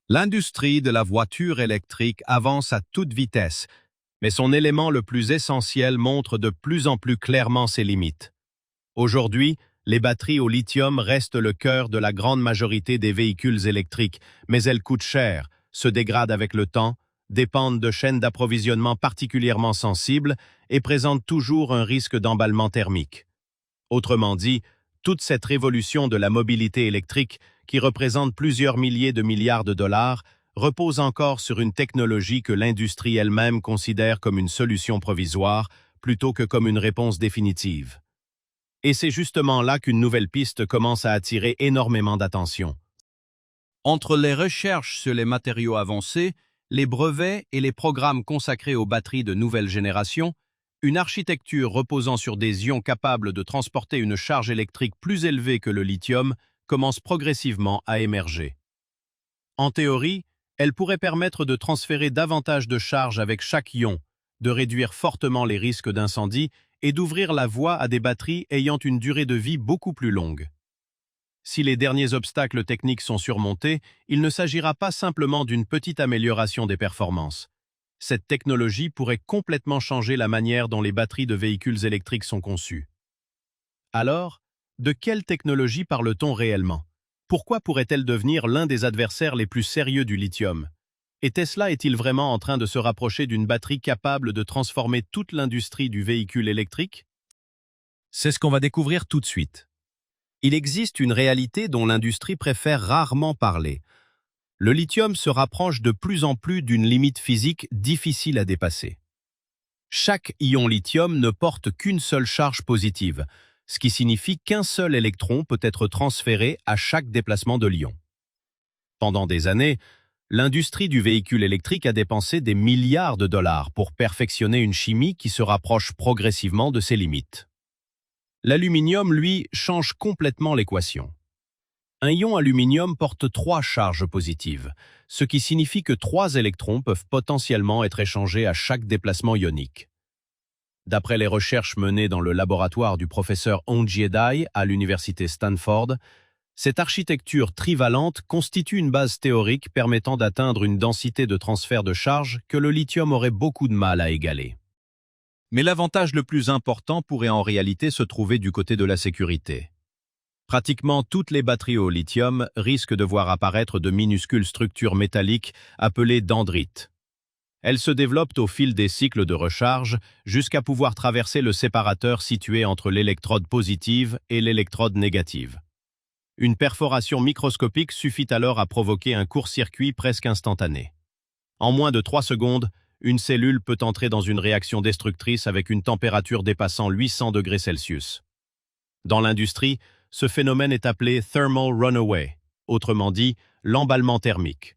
L'industrie de la voiture électrique avance à toute vitesse, mais son élément le plus essentiel montre de plus en plus clairement ses limites. Aujourd'hui, les batteries au lithium restent le cœur de la grande majorité des véhicules électriques, mais elles coûtent cher, se dégradent avec le temps, dépendent de chaînes d'approvisionnement particulièrement sensibles et présentent toujours un risque d'emballement thermique. Autrement dit, toute cette révolution de la mobilité électrique, qui représente plusieurs milliers de milliards de dollars, repose encore sur une technologie que l'industrie elle-même considère comme une solution provisoire plutôt que comme une réponse définitive. Et c'est justement là qu'une nouvelle piste commence à attirer énormément d'attention. Entre les recherches sur les matériaux avancés, les brevets et les programmes consacrés aux batteries de nouvelle génération, une architecture reposant sur des ions capables de transporter une charge électrique plus élevée que le lithium commence progressivement à émerger. En théorie, elle pourrait permettre de transférer davantage de charge avec chaque ion, de réduire fortement les risques d'incendie et d'ouvrir la voie à des batteries ayant une durée de vie beaucoup plus longue. Si les derniers obstacles techniques sont surmontés, il ne s'agira pas simplement d'une petite amélioration des performances. Cette technologie pourrait complètement changer la manière dont les batteries de véhicules électriques sont conçues. Alors, de quelle technologie parle-t-on réellement? Pourquoi pourrait-elle devenir l'un des adversaires les plus sérieux du lithium? Et Tesla est-il vraiment en train de se rapprocher d'une batterie capable de transformer toute l'industrie du véhicule électrique? C'est ce qu'on va découvrir tout de suite. Il existe une réalité dont l'industrie préfère rarement parler. Le lithium se rapproche de plus en plus d'une limite physique difficile à dépasser. Chaque ion lithium ne porte qu'une seule charge positive, ce qui signifie qu'un seul électron peut être transféré à chaque déplacement de l'ion. Pendant des années, l'industrie du véhicule électrique a dépensé des milliards de dollars pour perfectionner une chimie qui se rapproche progressivement de ses limites. L'aluminium, lui, change complètement l'équation. Un ion aluminium porte 3 charges positives, ce qui signifie que 3 électrons peuvent potentiellement être échangés à chaque déplacement ionique. D'après les recherches menées dans le laboratoire du professeur Hongye Dai à l'université Stanford, cette architecture trivalente constitue une base théorique permettant d'atteindre une densité de transfert de charge que le lithium aurait beaucoup de mal à égaler. Mais l'avantage le plus important pourrait en réalité se trouver du côté de la sécurité. Pratiquement toutes les batteries au lithium risquent de voir apparaître de minuscules structures métalliques appelées dendrites. Elles se développent au fil des cycles de recharge jusqu'à pouvoir traverser le séparateur situé entre l'électrode positive et l'électrode négative. Une perforation microscopique suffit alors à provoquer un court-circuit presque instantané. En moins de 3 secondes, une cellule peut entrer dans une réaction destructrice avec une température dépassant 800 degrés Celsius. Dans l'industrie, ce phénomène est appelé thermal runaway, autrement dit l'emballement thermique.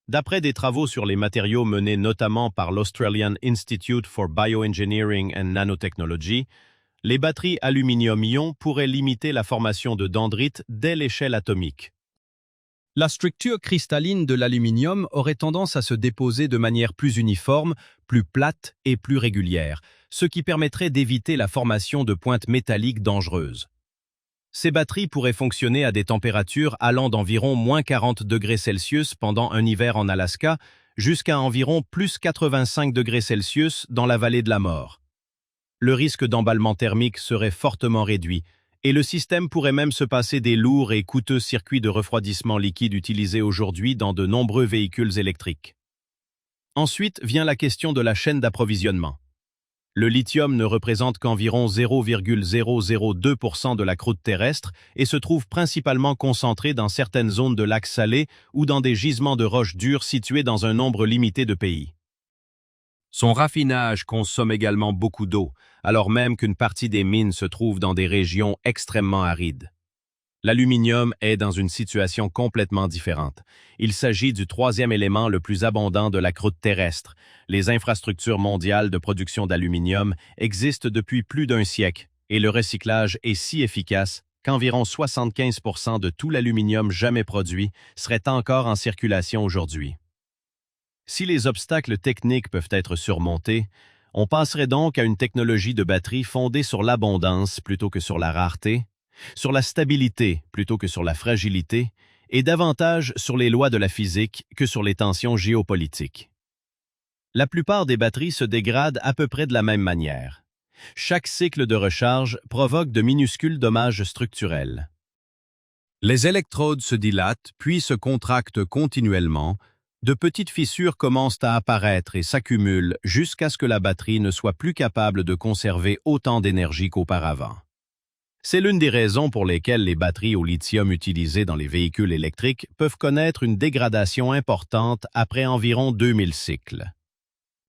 D'après des travaux sur les matériaux menés notamment par l'Australian Institute for Bioengineering and Nanotechnology, les batteries aluminium-ion pourraient limiter la formation de dendrites dès l'échelle atomique. La structure cristalline de l'aluminium aurait tendance à se déposer de manière plus uniforme, plus plate et plus régulière, ce qui permettrait d'éviter la formation de pointes métalliques dangereuses. Ces batteries pourraient fonctionner à des températures allant d'environ moins 40 degrés Celsius pendant un hiver en Alaska jusqu'à environ plus 85 degrés Celsius dans la vallée de la mort. Le risque d'emballement thermique serait fortement réduit et le système pourrait même se passer des lourds et coûteux circuits de refroidissement liquide utilisés aujourd'hui dans de nombreux véhicules électriques. Ensuite vient la question de la chaîne d'approvisionnement. Le lithium ne représente qu'environ 0,002% de la croûte terrestre et se trouve principalement concentré dans certaines zones de lacs salés ou dans des gisements de roches dures situés dans un nombre limité de pays. Son raffinage consomme également beaucoup d'eau, alors même qu'une partie des mines se trouve dans des régions extrêmement arides. L'aluminium est dans une situation complètement différente. Il s'agit du 3e élément le plus abondant de la croûte terrestre. Les infrastructures mondiales de production d'aluminium existent depuis plus d'1 siècle et le recyclage est si efficace qu'environ 75% de tout l'aluminium jamais produit serait encore en circulation aujourd'hui. Si les obstacles techniques peuvent être surmontés, on passerait donc à une technologie de batterie fondée sur l'abondance plutôt que sur la rareté, sur la stabilité plutôt que sur la fragilité, et davantage sur les lois de la physique que sur les tensions géopolitiques. La plupart des batteries se dégradent à peu près de la même manière. Chaque cycle de recharge provoque de minuscules dommages structurels. Les électrodes se dilatent puis se contractent continuellement. De petites fissures commencent à apparaître et s'accumulent jusqu'à ce que la batterie ne soit plus capable de conserver autant d'énergie qu'auparavant. C'est l'une des raisons pour lesquelles les batteries au lithium utilisées dans les véhicules électriques peuvent connaître une dégradation importante après environ 2000 cycles.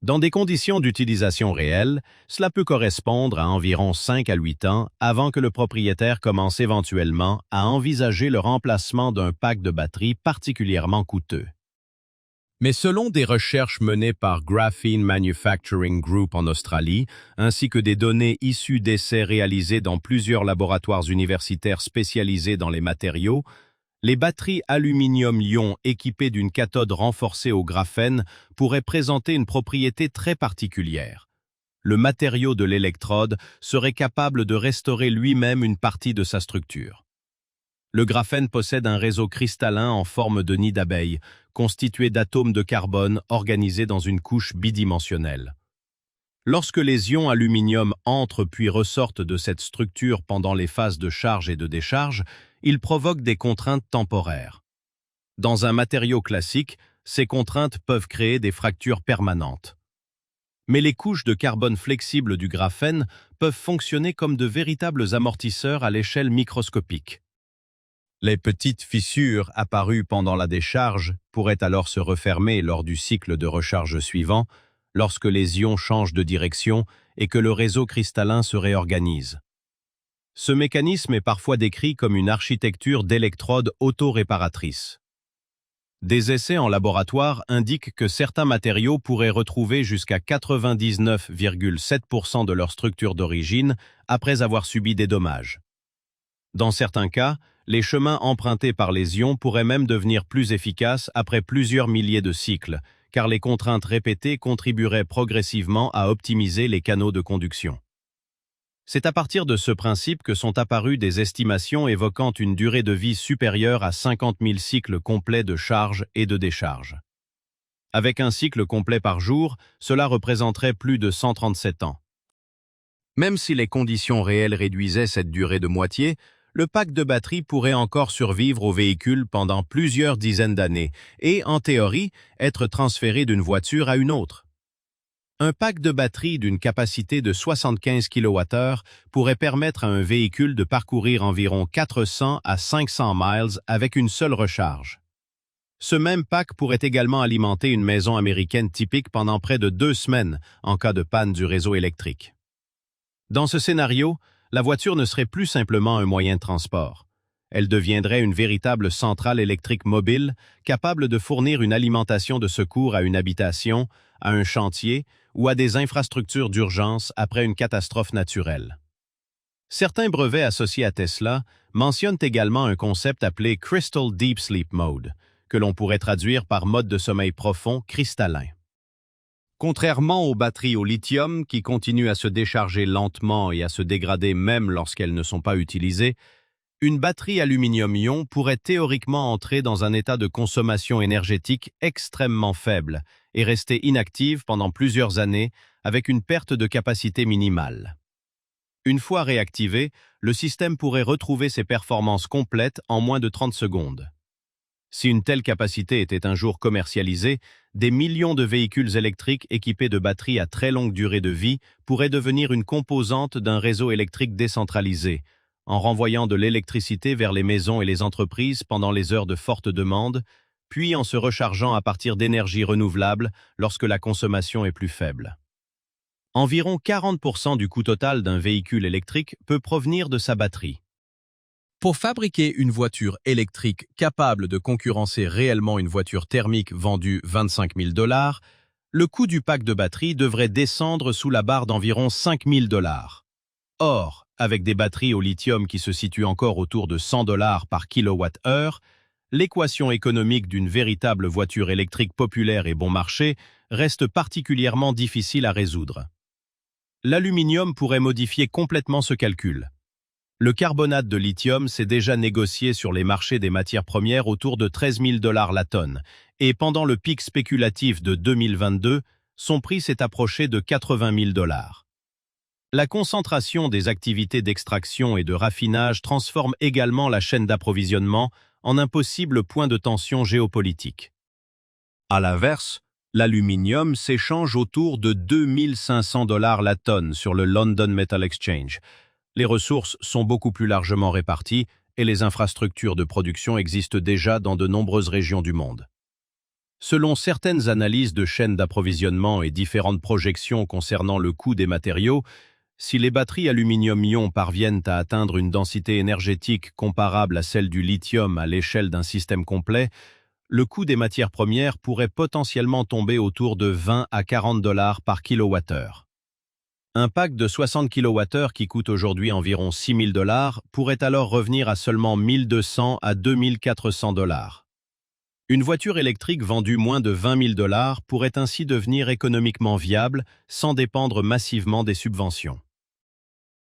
Dans des conditions d'utilisation réelles, cela peut correspondre à environ 5 à 8 ans avant que le propriétaire commence éventuellement à envisager le remplacement d'un pack de batteries particulièrement coûteux. Mais selon des recherches menées par Graphene Manufacturing Group en Australie, ainsi que des données issues d'essais réalisés dans plusieurs laboratoires universitaires spécialisés dans les matériaux, les batteries aluminium-ion équipées d'une cathode renforcée au graphène pourraient présenter une propriété très particulière. Le matériau de l'électrode serait capable de restaurer lui-même une partie de sa structure. Le graphène possède un réseau cristallin en forme de nid d'abeille, constitué d'atomes de carbone organisés dans une couche bidimensionnelle. Lorsque les ions aluminium entrent puis ressortent de cette structure pendant les phases de charge et de décharge, ils provoquent des contraintes temporaires. Dans un matériau classique, ces contraintes peuvent créer des fractures permanentes. Mais les couches de carbone flexibles du graphène peuvent fonctionner comme de véritables amortisseurs à l'échelle microscopique. Les petites fissures apparues pendant la décharge pourraient alors se refermer lors du cycle de recharge suivant, lorsque les ions changent de direction et que le réseau cristallin se réorganise. Ce mécanisme est parfois décrit comme une architecture d'électrodes auto-réparatrices. Des essais en laboratoire indiquent que certains matériaux pourraient retrouver jusqu'à 99,7% de leur structure d'origine après avoir subi des dommages. Dans certains cas, les chemins empruntés par les ions pourraient même devenir plus efficaces après plusieurs milliers de cycles, car les contraintes répétées contribueraient progressivement à optimiser les canaux de conduction. C'est à partir de ce principe que sont apparues des estimations évoquant une durée de vie supérieure à 50 000 cycles complets de charge et de décharge. Avec un cycle complet par jour, cela représenterait plus de 137 ans. Même si les conditions réelles réduisaient cette durée de moitié, le pack de batterie pourrait encore survivre au véhicule pendant plusieurs dizaines d'années et, en théorie, être transféré d'une voiture à une autre. Un pack de batterie d'une capacité de 75 kWh pourrait permettre à un véhicule de parcourir environ 400 à 500 miles avec une seule recharge. Ce même pack pourrait également alimenter une maison américaine typique pendant près de 2 semaines en cas de panne du réseau électrique. Dans ce scénario, la voiture ne serait plus simplement un moyen de transport. Elle deviendrait une véritable centrale électrique mobile, capable de fournir une alimentation de secours à une habitation, à un chantier ou à des infrastructures d'urgence après une catastrophe naturelle. Certains brevets associés à Tesla mentionnent également un concept appelé Crystal Deep Sleep Mode, que l'on pourrait traduire par mode de sommeil profond cristallin. Contrairement aux batteries au lithium qui continuent à se décharger lentement et à se dégrader même lorsqu'elles ne sont pas utilisées, une batterie aluminium-ion pourrait théoriquement entrer dans un état de consommation énergétique extrêmement faible et rester inactive pendant plusieurs années avec une perte de capacité minimale. Une fois réactivé, le système pourrait retrouver ses performances complètes en moins de 30 secondes. Si une telle capacité était un jour commercialisée, des millions de véhicules électriques équipés de batteries à très longue durée de vie pourraient devenir une composante d'un réseau électrique décentralisé, en renvoyant de l'électricité vers les maisons et les entreprises pendant les heures de forte demande, puis en se rechargeant à partir d'énergies renouvelables lorsque la consommation est plus faible. Environ 40% du coût total d'un véhicule électrique peut provenir de sa batterie. Pour fabriquer une voiture électrique capable de concurrencer réellement une voiture thermique vendue 25 000 $, le coût du pack de batterie devrait descendre sous la barre d'environ 5 000 $. Or, avec des batteries au lithium qui se situent encore autour de 100 $ par kWh, l'équation économique d'une véritable voiture électrique populaire et bon marché reste particulièrement difficile à résoudre. L'aluminium pourrait modifier complètement ce calcul. Le carbonate de lithium s'est déjà négocié sur les marchés des matières premières autour de 13 000 $ la tonne, et pendant le pic spéculatif de 2022, son prix s'est approché de 80 000 $. La concentration des activités d'extraction et de raffinage transforme également la chaîne d'approvisionnement en un possible point de tension géopolitique. À l'inverse, l'aluminium s'échange autour de 2 500 $ la tonne sur le London Metal Exchange. Les ressources sont beaucoup plus largement réparties et les infrastructures de production existent déjà dans de nombreuses régions du monde. Selon certaines analyses de chaînes d'approvisionnement et différentes projections concernant le coût des matériaux, si les batteries aluminium-ion parviennent à atteindre une densité énergétique comparable à celle du lithium à l'échelle d'un système complet, le coût des matières premières pourrait potentiellement tomber autour de 20 à 40 $ par kilowattheure. Un pack de 60 kWh qui coûte aujourd'hui environ 6 000 $ pourrait alors revenir à seulement 1 200 à 2 400 $. Une voiture électrique vendue moins de 20 000 $ pourrait ainsi devenir économiquement viable sans dépendre massivement des subventions.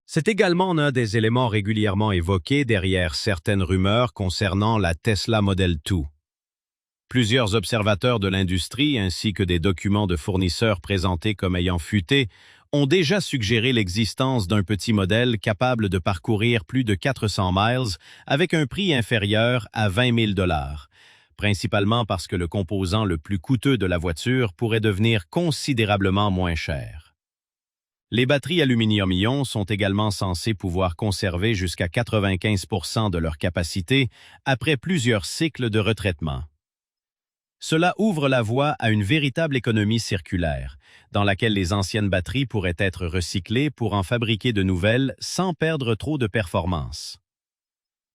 C'est également un des éléments régulièrement évoqués derrière certaines rumeurs concernant la Tesla Model 2. Plusieurs observateurs de l'industrie ainsi que des documents de fournisseurs présentés comme ayant fuité ont déjà suggéré l'existence d'un petit modèle capable de parcourir plus de 400 miles avec un prix inférieur à 20 000 $, principalement parce que le composant le plus coûteux de la voiture pourrait devenir considérablement moins cher. Les batteries aluminium-ion sont également censées pouvoir conserver jusqu'à 95 % de leur capacité après plusieurs cycles de retraitement. Cela ouvre la voie à une véritable économie circulaire, dans laquelle les anciennes batteries pourraient être recyclées pour en fabriquer de nouvelles sans perdre trop de performance.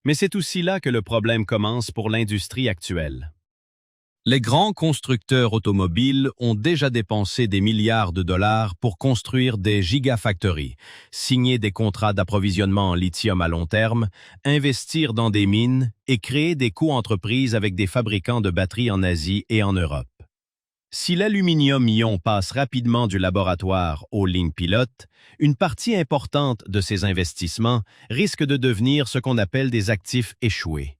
Mais c'est aussi là que le problème commence pour l'industrie actuelle. Les grands constructeurs automobiles ont déjà dépensé des milliards de dollars pour construire des gigafactories, signer des contrats d'approvisionnement en lithium à long terme, investir dans des mines et créer des co-entreprises avec des fabricants de batteries en Asie et en Europe. Si l'aluminium-ion passe rapidement du laboratoire aux lignes pilotes, une partie importante de ces investissements risque de devenir ce qu'on appelle des actifs échoués.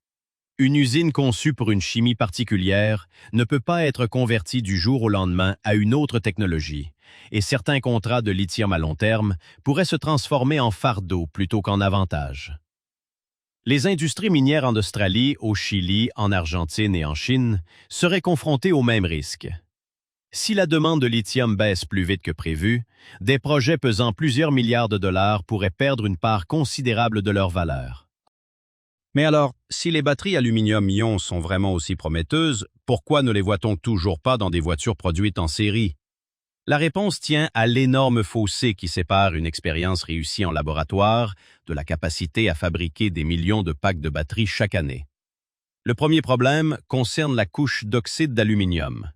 Une usine conçue pour une chimie particulière ne peut pas être convertie du jour au lendemain à une autre technologie, et certains contrats de lithium à long terme pourraient se transformer en fardeau plutôt qu'en avantage. Les industries minières en Australie, au Chili, en Argentine et en Chine seraient confrontées aux mêmes risques. Si la demande de lithium baisse plus vite que prévu, des projets pesant plusieurs milliards de dollars pourraient perdre une part considérable de leur valeur. Mais alors, si les batteries aluminium-ion sont vraiment aussi prometteuses, pourquoi ne les voit-on toujours pas dans des voitures produites en série? La réponse tient à l'énorme fossé qui sépare une expérience réussie en laboratoire de la capacité à fabriquer des millions de packs de batteries chaque année. Le premier problème concerne la couche d'oxyde d'aluminium.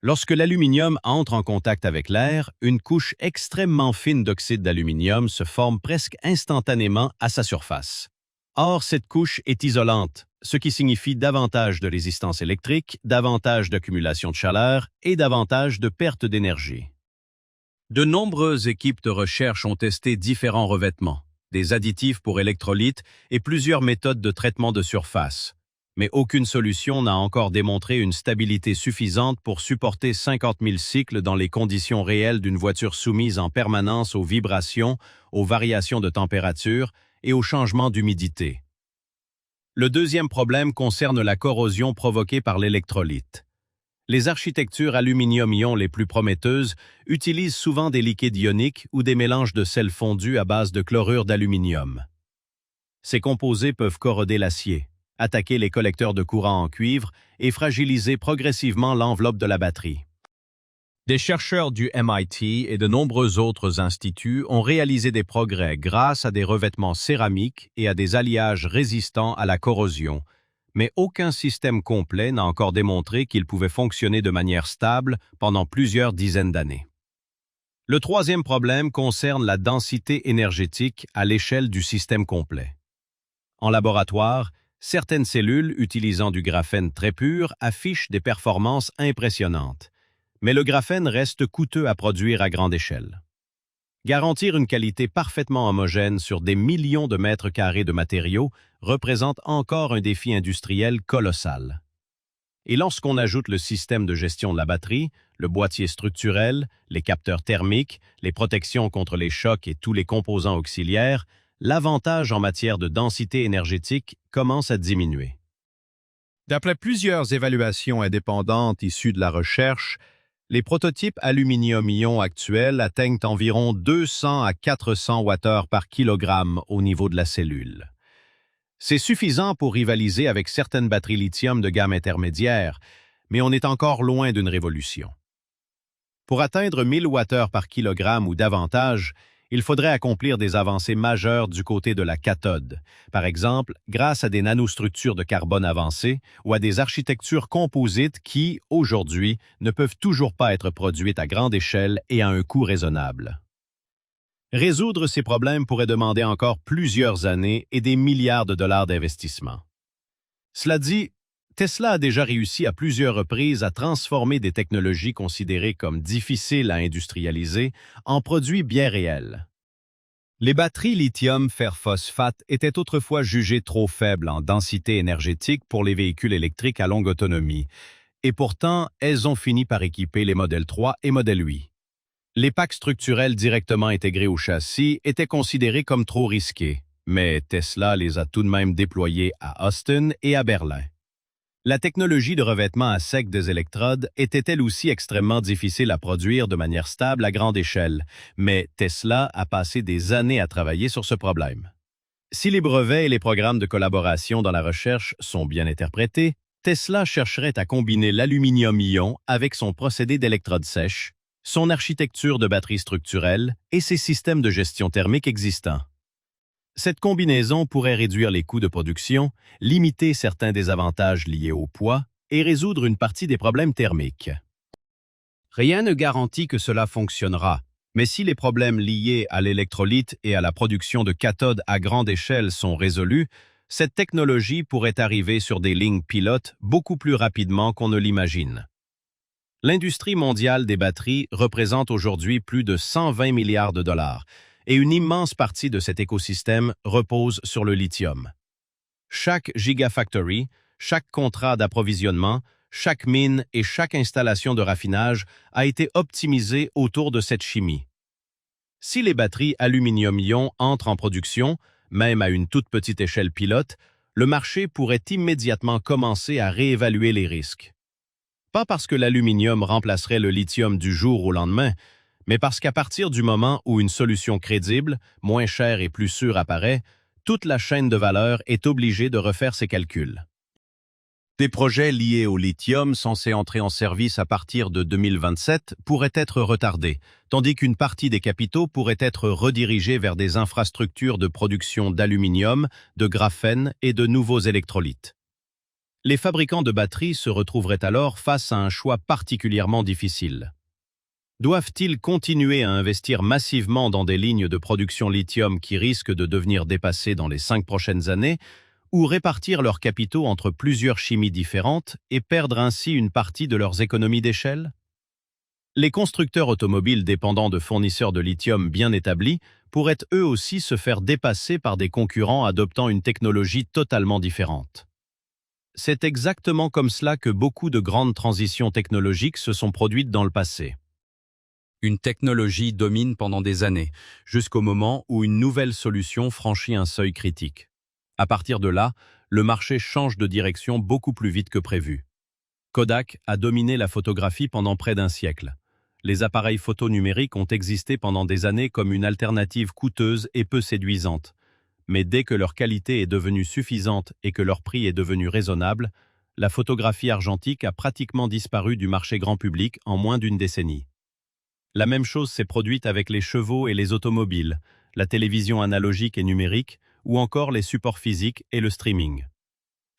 Lorsque l'aluminium entre en contact avec l'air, une couche extrêmement fine d'oxyde d'aluminium se forme presque instantanément à sa surface. Or, cette couche est isolante, ce qui signifie davantage de résistance électrique, davantage d'accumulation de chaleur et davantage de perte d'énergie. De nombreuses équipes de recherche ont testé différents revêtements, des additifs pour électrolytes et plusieurs méthodes de traitement de surface. Mais aucune solution n'a encore démontré une stabilité suffisante pour supporter 50 000 cycles dans les conditions réelles d'une voiture soumise en permanence aux vibrations, aux variations de température et aux changements d'humidité. Le deuxième problème concerne la corrosion provoquée par l'électrolyte. Les architectures aluminium-ion les plus prometteuses utilisent souvent des liquides ioniques ou des mélanges de sel fondu à base de chlorure d'aluminium. Ces composés peuvent corroder l'acier, attaquer les collecteurs de courant en cuivre et fragiliser progressivement l'enveloppe de la batterie. Des chercheurs du MIT et de nombreux autres instituts ont réalisé des progrès grâce à des revêtements céramiques et à des alliages résistants à la corrosion, mais aucun système complet n'a encore démontré qu'il pouvait fonctionner de manière stable pendant plusieurs dizaines d'années. Le troisième problème concerne la densité énergétique à l'échelle du système complet. En laboratoire, certaines cellules utilisant du graphène très pur affichent des performances impressionnantes. Mais le graphène reste coûteux à produire à grande échelle. Garantir une qualité parfaitement homogène sur des millions de mètres carrés de matériaux représente encore un défi industriel colossal. Et lorsqu'on ajoute le système de gestion de la batterie, le boîtier structurel, les capteurs thermiques, les protections contre les chocs et tous les composants auxiliaires, l'avantage en matière de densité énergétique commence à diminuer. D'après plusieurs évaluations indépendantes issues de la recherche, les prototypes aluminium-ion actuels atteignent environ 200 à 400 Wh par kilogramme au niveau de la cellule. C'est suffisant pour rivaliser avec certaines batteries lithium de gamme intermédiaire, mais on est encore loin d'une révolution. Pour atteindre 1000 Wh par kilogramme ou davantage, il faudrait accomplir des avancées majeures du côté de la cathode, par exemple grâce à des nanostructures de carbone avancées ou à des architectures composites qui, aujourd'hui, ne peuvent toujours pas être produites à grande échelle et à un coût raisonnable. Résoudre ces problèmes pourrait demander encore plusieurs années et des milliards de dollars d'investissement. Cela dit, Tesla a déjà réussi à plusieurs reprises à transformer des technologies considérées comme difficiles à industrialiser en produits bien réels. Les batteries lithium-fer-phosphate étaient autrefois jugées trop faibles en densité énergétique pour les véhicules électriques à longue autonomie, et pourtant elles ont fini par équiper les modèles 3 et modèle 8. Les packs structurels directement intégrés au châssis étaient considérés comme trop risqués, mais Tesla les a tout de même déployés à Austin et à Berlin. La technologie de revêtement à sec des électrodes était elle aussi extrêmement difficile à produire de manière stable à grande échelle, mais Tesla a passé des années à travailler sur ce problème. Si les brevets et les programmes de collaboration dans la recherche sont bien interprétés, Tesla chercherait à combiner l'aluminium-ion avec son procédé d'électrode sèche, son architecture de batterie structurelle et ses systèmes de gestion thermique existants. Cette combinaison pourrait réduire les coûts de production, limiter certains désavantages liés au poids et résoudre une partie des problèmes thermiques. Rien ne garantit que cela fonctionnera, mais si les problèmes liés à l'électrolyte et à la production de cathodes à grande échelle sont résolus, cette technologie pourrait arriver sur des lignes pilotes beaucoup plus rapidement qu'on ne l'imagine. L'industrie mondiale des batteries représente aujourd'hui plus de 120 milliards de dollars, et une immense partie de cet écosystème repose sur le lithium. Chaque gigafactory, chaque contrat d'approvisionnement, chaque mine et chaque installation de raffinage a été optimisé autour de cette chimie. Si les batteries aluminium-ion entrent en production, même à une toute petite échelle pilote, le marché pourrait immédiatement commencer à réévaluer les risques. Pas parce que l'aluminium remplacerait le lithium du jour au lendemain, mais parce qu'à partir du moment où une solution crédible, moins chère et plus sûre apparaît, toute la chaîne de valeur est obligée de refaire ses calculs. Des projets liés au lithium censés entrer en service à partir de 2027 pourraient être retardés, tandis qu'une partie des capitaux pourrait être redirigée vers des infrastructures de production d'aluminium, de graphène et de nouveaux électrolytes. Les fabricants de batteries se retrouveraient alors face à un choix particulièrement difficile. Doivent-ils continuer à investir massivement dans des lignes de production lithium qui risquent de devenir dépassées dans les 5 prochaines années, ou répartir leurs capitaux entre plusieurs chimies différentes et perdre ainsi une partie de leurs économies d'échelle? Les constructeurs automobiles dépendant de fournisseurs de lithium bien établis pourraient eux aussi se faire dépasser par des concurrents adoptant une technologie totalement différente. C'est exactement comme cela que beaucoup de grandes transitions technologiques se sont produites dans le passé. Une technologie domine pendant des années, jusqu'au moment où une nouvelle solution franchit un seuil critique. À partir de là, le marché change de direction beaucoup plus vite que prévu. Kodak a dominé la photographie pendant près d'un siècle. Les appareils photo numériques ont existé pendant des années comme une alternative coûteuse et peu séduisante. Mais dès que leur qualité est devenue suffisante et que leur prix est devenu raisonnable, la photographie argentique a pratiquement disparu du marché grand public en moins d'une décennie. La même chose s'est produite avec les chevaux et les automobiles, la télévision analogique et numérique, ou encore les supports physiques et le streaming.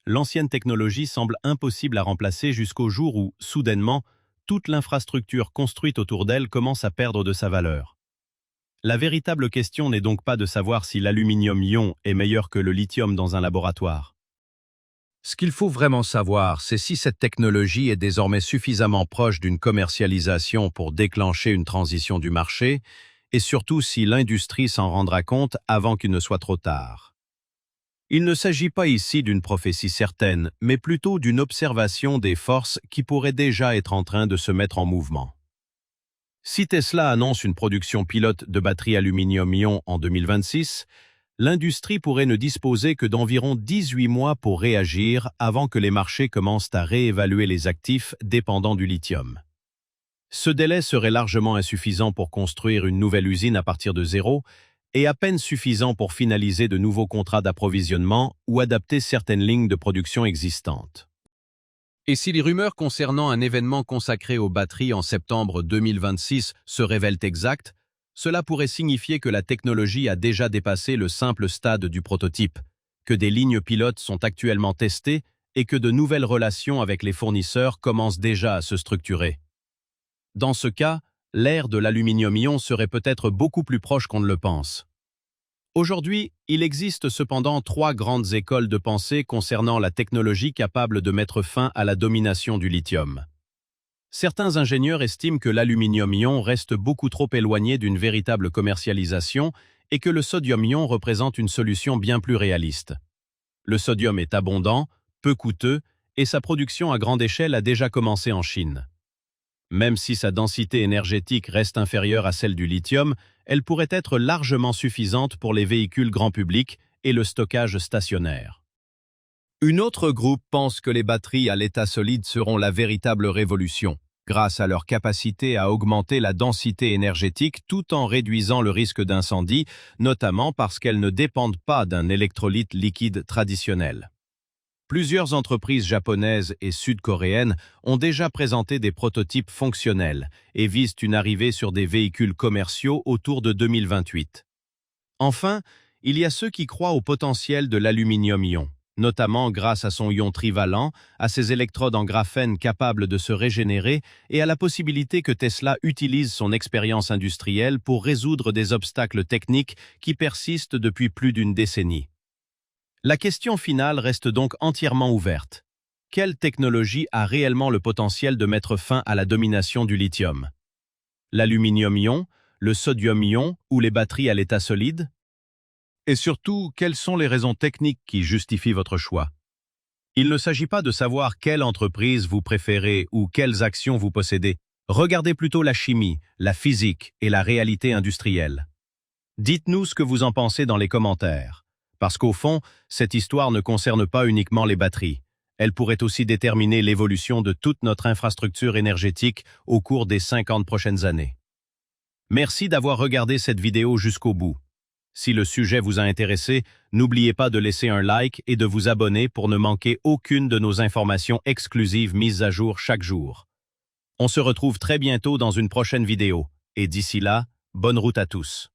L'ancienne technologie semble impossible à remplacer jusqu'au jour où, soudainement, toute l'infrastructure construite autour d'elle commence à perdre de sa valeur. La véritable question n'est donc pas de savoir si l'aluminium-ion est meilleur que le lithium dans un laboratoire. Ce qu'il faut vraiment savoir, c'est si cette technologie est désormais suffisamment proche d'une commercialisation pour déclencher une transition du marché, et surtout si l'industrie s'en rendra compte avant qu'il ne soit trop tard. Il ne s'agit pas ici d'une prophétie certaine, mais plutôt d'une observation des forces qui pourraient déjà être en train de se mettre en mouvement. Si Tesla annonce une production pilote de batteries aluminium-ion en 2026, l'industrie pourrait ne disposer que d'environ 18 mois pour réagir avant que les marchés commencent à réévaluer les actifs dépendant du lithium. Ce délai serait largement insuffisant pour construire une nouvelle usine à partir de zéro et à peine suffisant pour finaliser de nouveaux contrats d'approvisionnement ou adapter certaines lignes de production existantes. Et si les rumeurs concernant un événement consacré aux batteries en septembre 2026 se révèlent exactes, cela pourrait signifier que la technologie a déjà dépassé le simple stade du prototype, que des lignes pilotes sont actuellement testées et que de nouvelles relations avec les fournisseurs commencent déjà à se structurer. Dans ce cas, l'ère de l'aluminium-ion serait peut-être beaucoup plus proche qu'on ne le pense. Aujourd'hui, il existe cependant 3 grandes écoles de pensée concernant la technologie capable de mettre fin à la domination du lithium. Certains ingénieurs estiment que l'aluminium-ion reste beaucoup trop éloigné d'une véritable commercialisation et que le sodium-ion représente une solution bien plus réaliste. Le sodium est abondant, peu coûteux, et sa production à grande échelle a déjà commencé en Chine. Même si sa densité énergétique reste inférieure à celle du lithium, elle pourrait être largement suffisante pour les véhicules grand public et le stockage stationnaire. Un autre groupe pense que les batteries à l'état solide seront la véritable révolution, grâce à leur capacité à augmenter la densité énergétique tout en réduisant le risque d'incendie, notamment parce qu'elles ne dépendent pas d'un électrolyte liquide traditionnel. Plusieurs entreprises japonaises et sud-coréennes ont déjà présenté des prototypes fonctionnels et visent une arrivée sur des véhicules commerciaux autour de 2028. Enfin, il y a ceux qui croient au potentiel de l'aluminium-ion, notamment grâce à son ion trivalent, à ses électrodes en graphène capables de se régénérer et à la possibilité que Tesla utilise son expérience industrielle pour résoudre des obstacles techniques qui persistent depuis plus d'une décennie. La question finale reste donc entièrement ouverte. Quelle technologie a réellement le potentiel de mettre fin à la domination du lithium? L'aluminium-ion, le sodium-ion ou les batteries à l'état solide? Et surtout, quelles sont les raisons techniques qui justifient votre choix? Il ne s'agit pas de savoir quelle entreprise vous préférez ou quelles actions vous possédez. Regardez plutôt la chimie, la physique et la réalité industrielle. Dites-nous ce que vous en pensez dans les commentaires. Parce qu'au fond, cette histoire ne concerne pas uniquement les batteries. Elle pourrait aussi déterminer l'évolution de toute notre infrastructure énergétique au cours des 50 prochaines années. Merci d'avoir regardé cette vidéo jusqu'au bout. Si le sujet vous a intéressé, n'oubliez pas de laisser un like et de vous abonner pour ne manquer aucune de nos informations exclusives mises à jour chaque jour. On se retrouve très bientôt dans une prochaine vidéo. Et d'ici là, bonne route à tous.